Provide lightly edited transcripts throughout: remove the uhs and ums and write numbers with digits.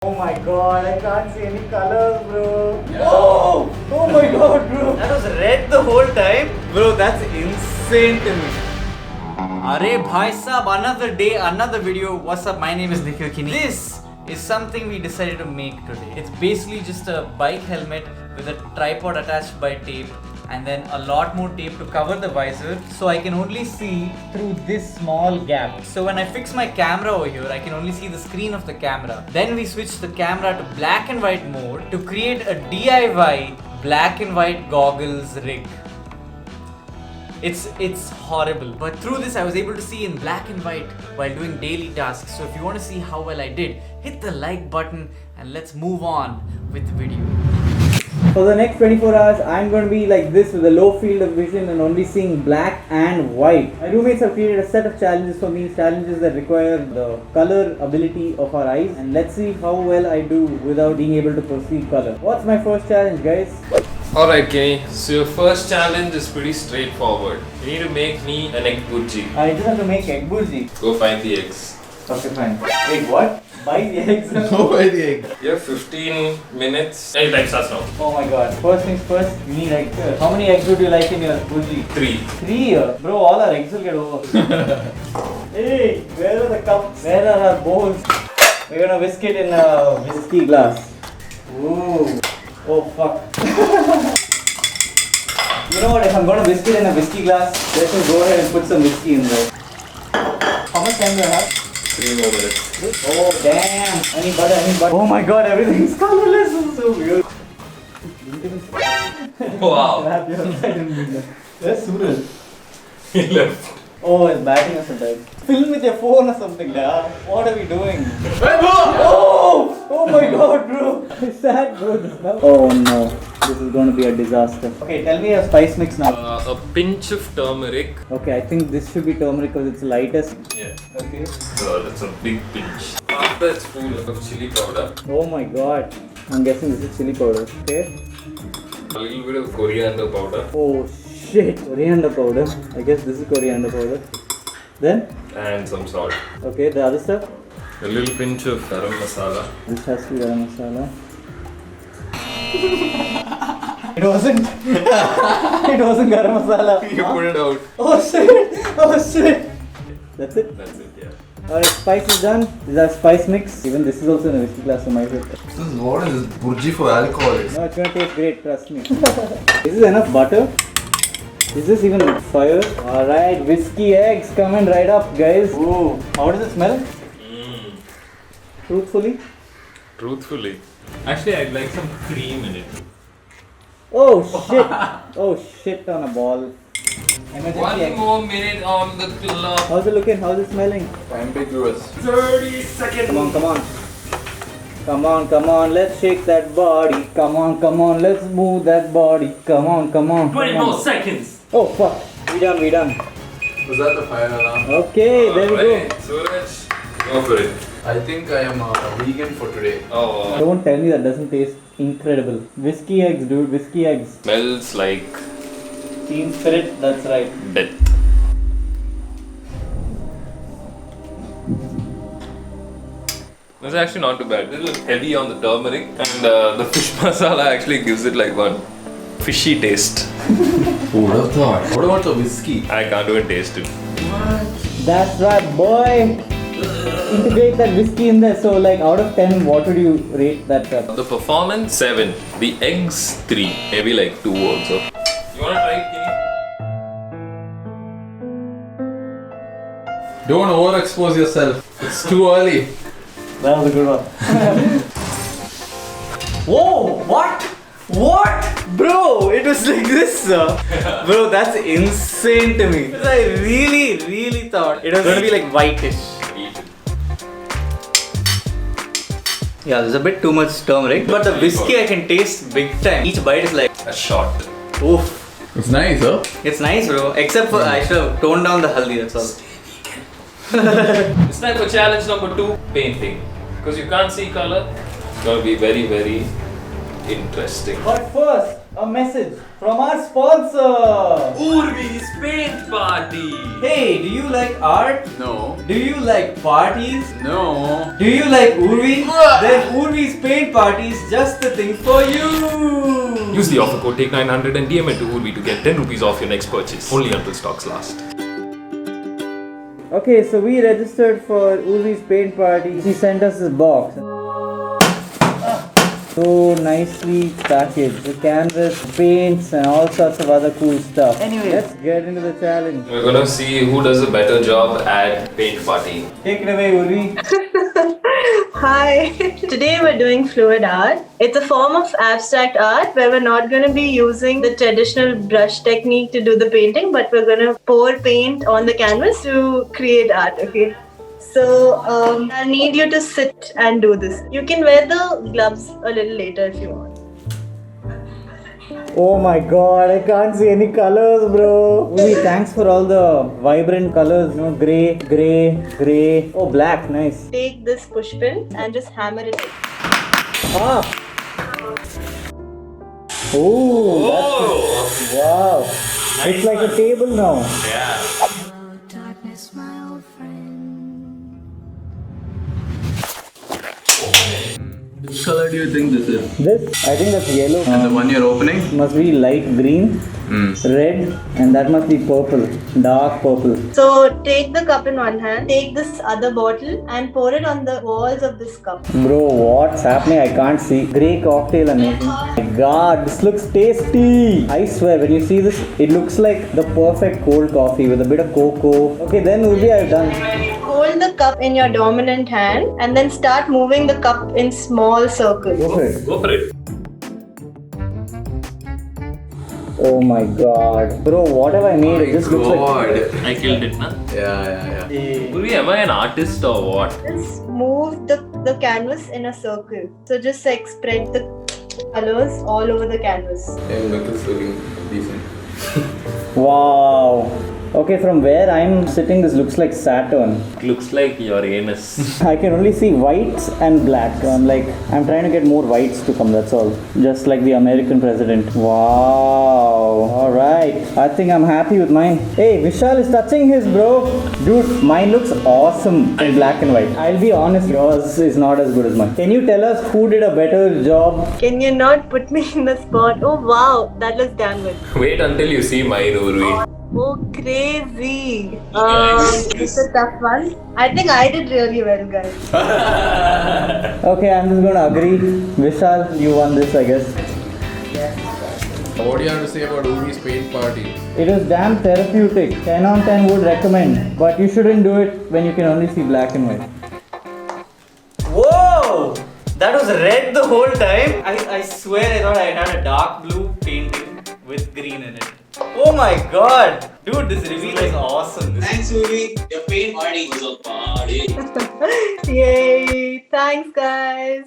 Oh my god, I can't see any colors, bro. Yeah. Oh my god, bro. That was red the whole time? Bro, that's insane to me. Arey bhai sab, another day, another video. What's up? My name is Nikhil Kini. This is something we decided to make today. It's basically just a bike helmet with a tripod attached by tape and then a lot more tape to cover the visor so I can only see through this small gap. So when I fix my camera over here, I can only see the screen of the camera. Then we switch the camera to black and white mode to create a DIY black and white goggles rig. It's horrible. But through this I was able to see in black and white while doing daily tasks. So if you want to see how well I did, hit the like button and let's move on with the video. For the next 24 hours, I'm going to be like this with a low field of vision and only seeing black and white. My roommates have created a set of challenges for me, challenges that require the color ability of our eyes. And let's see how well I do without being able to perceive color. What's my first challenge, guys? Alright, Kenny. So your first challenge is pretty straightforward. You need to make me an egg burji. I just have to make egg burji. Go find the eggs. Okay, fine. Wait, what? Buy the eggs? No, buy the egg. You have 15 minutes. Any time starts now. Oh my god. First things first, you need eggs. How many eggs would you like in your burji? 3. 3? Bro, all our eggs will get over. Hey, where are the cups? Where are our bowls? We're gonna whisk it in a whiskey glass. Ooh. Oh fuck. You know what, if I'm gonna whisk it in a whiskey glass, let's just go ahead and put some whiskey in there. How much time do I have? 3 more minutes. Oh damn! Any butter, any butter. Oh my god, everything's colorless. This is so weird. Wow. Where's Suraj? He left. Oh, it's batting us sometimes. Film with your phone or something, yeah. What are we doing? Oh! Oh my god, bro. It's sad, bro. Oh no. This is going to be a disaster. Okay, tell me a spice mix now. A pinch of turmeric. Okay, I think this should be turmeric because it's lightest. Yeah. Okay. So that's a big pinch. Half a spoon of chili powder. Oh my god. I'm guessing this is chili powder. Okay. A little bit of coriander powder. Oh shit. Coriander powder. I guess this is coriander powder. Then? And some salt. Okay, the other stuff? A little pinch of garam masala. This has to be garam masala. It wasn't. It wasn't garam masala. You put it out. Oh shit! Oh shit! That's it? That's it, yeah. Alright, spice is done. This is our spice mix. Even this is also in a whiskey glass, so might have. This is what is this? Burji for alcoholics. No, it's gonna taste great, trust me. Is this enough butter? Is this even fire? Alright, whiskey eggs coming right up, guys. Ooh, how does it smell? Truthfully? Truthfully. Actually, I'd like some cream in it. Oh shit! Oh shit on a ball. Emergency One egg. more minute on the clock. How's it looking? How's it smelling? Ambiguous. 30 seconds. Come on, come on. Come on, come on, let's shake that body. Come on, let's move that body. Come on, come on. 20 come on. more seconds. Oh fuck. We done, we done. Was that the fire alarm? Okay, there we go. Alright, Suraj, go for it. I think I am vegan for today. Oh, Don't tell me that doesn't taste incredible. Whiskey eggs, dude, whiskey eggs. smells like Team spirit, that's right. death. It's actually not too bad. It's a little heavy on the turmeric, and the fish masala actually gives it like one fishy taste. Who would have thought? What about the whiskey? I can't even taste it. That's right, boy. Integrate that whiskey in there. So, like, out of 10, what would you rate that? The performance 7, the eggs 3, maybe like 2 also. You wanna try it, Kenny? Don't overexpose yourself. It's too early. That was a good one. Whoa! What? What? Bro, it was like this, Bro, that's insane to me. I really thought it was gonna be like whitish. Eat it. Yeah, there's a bit too much turmeric, but the whiskey I can taste big time. Each bite is like, A shot. oof. It's nice, huh? It's nice, bro. Except for I should have toned down the haldi, that's all. It's time for challenge number 2, painting. Because you can't see color, it's gonna be very interesting. But first, a message from our sponsor. Urvi's Paint Party! Hey, do you like art? No. Do you like parties? No. Do you like Urvi? Then Urvi's Paint Party is just the thing for you. Use the offer code TAKE900 and DM it to Urvi to get 10 rupees off your next purchase. Only until stocks last. Okay, so we registered for Urvi's Paint Party. She sent us this box. So nicely packaged. The canvas, paints, and all sorts of other cool stuff. Anyway, let's get into the challenge. We're gonna see who does a better job at paint party. Take it away, Urvi. Hi! Today we're doing fluid art. It's a form of abstract art where we're not going to be using the traditional brush technique to do the painting, but we're going to pour paint on the canvas to create art, okay? So, I need you to sit and do this. You can wear the gloves a little later if you want. Oh my god, I can't see any colors, bro. Urvi, thanks for all the vibrant colors. You know, grey, grey, grey. Oh, black, nice. Take this push pin and just hammer it in. Ah! Oh, that's wow. It's like a table now. Yeah. Darkness, my old friend. Which color do you think this is? This, I think that's yellow. And the one you're opening? Must be light green, red, and that must be purple, dark purple. So, take the cup in one hand, take this other bottle and pour it on the walls of this cup. Bro, what's happening? I can't see. Grey cocktail I'm making. My god, this looks tasty. I swear, when you see this, it looks like the perfect cold coffee with a bit of cocoa. Okay, then Urvi, I've done. Hold the cup in your dominant hand and then start moving the cup in small circles. Go for it. Go for it. Oh my god. Bro, what have I made? It just looks like... I killed it, na? Yeah. Urvi, am I an artist or what? Just move the canvas in a circle. So just like spread the colors all over the canvas. Hey, look, it's looking decent. Wow. Okay, from where I'm sitting, this looks like Saturn. Looks like Uranus. I can only see whites and black. So I'm trying to get more whites to come, that's all. Just like the American president. Wow. Alright. I think I'm happy with mine. Hey, Vishal is touching his, bro. Dude, mine looks awesome in black and white. I'll be honest, yours is not as good as mine. Can you tell us who did a better job? Can you not put me in the spot? Oh wow, that looks damn good. Wait until you see mine, Urvi. Oh crazy. It's a tough one. I think I did really well, guys. Okay, I'm just gonna agree. Vishal, you won this, I guess. What do you have to say about Urvi's Paint Party? It was damn therapeutic. 10 on 10 would recommend. But you shouldn't do it when you can only see black and white. Whoa! That was red the whole time? I swear I thought I had a dark blue painting with green in it. Oh my god! Dude, this reveal is awesome. Thanks, Urvi. Your paint party was a party. Yay! Thanks, guys.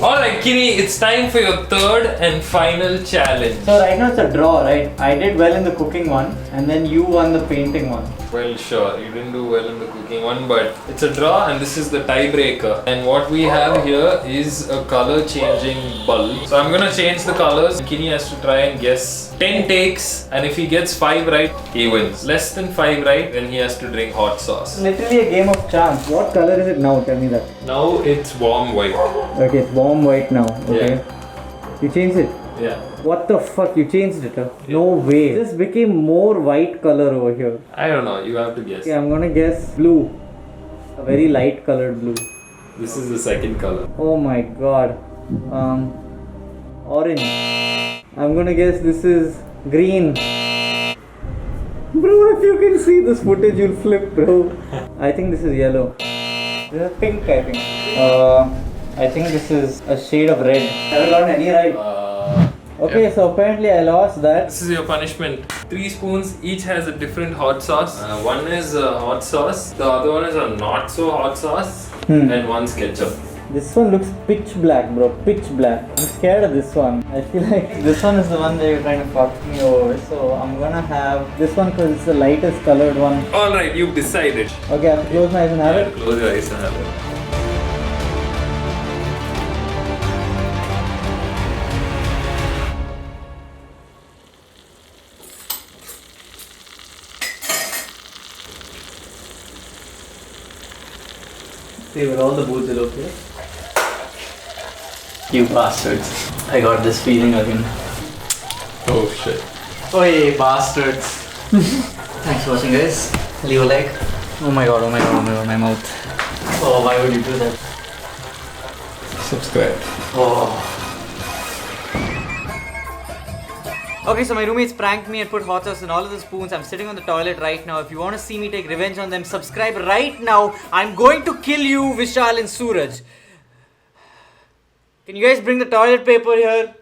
Alright, Kini, it's time for your third and final challenge. So right now it's a draw, right? I did well in the cooking one and then you won the painting one. Well, sure, you didn't do well in the cooking one, but it's a draw and this is the tiebreaker. And what we have here is a color changing bulb. So I'm gonna change the colors. Kini has to try and guess 10 takes, and if he gets 5 right, he wins. Less than 5 right, then he has to drink hot sauce. Literally a game of chance. What color is it now? Tell me that. Now it's warm white. Okay, it's warm white now. Okay. You changed it? Yeah. What the fuck? You changed it? Huh? No way. This became more white color over here. I don't know, you have to guess. Okay, I'm gonna guess blue. A very light colored blue. This is the second color. Oh my god. Orange. I'm gonna guess this is green. Bro, if you can see this footage, you'll flip, bro. I think this is yellow. This is pink, I think. I think this is a shade of red. Haven't gotten any right. Okay, so apparently I lost that. This is your punishment. 3 spoons, each has a different hot sauce. One is hot sauce, the other one is a not so hot sauce, and one's ketchup. This one looks pitch black, bro. Pitch black. I'm scared of this one. I feel like this one is the one that you're trying to fuck me over. So I'm gonna have this one because it's the lightest colored one. Alright, you've decided. Okay, I have to close my eyes and have it. Close your eyes and have it. Hey, were all the booths okay? You bastards. I got this feeling again. Oh shit. Oh, hey, bastards. Thanks for watching, guys. Leave a like. Oh my god, my mouth. Oh, why would you do that? Subscribe. Oh. Okay, so my roommates pranked me and put hot sauce in all of the spoons. I'm sitting on the toilet right now. If you want to see me take revenge on them, subscribe right now. I'm going to kill you, Vishal and Suraj. Can you guys bring the toilet paper here?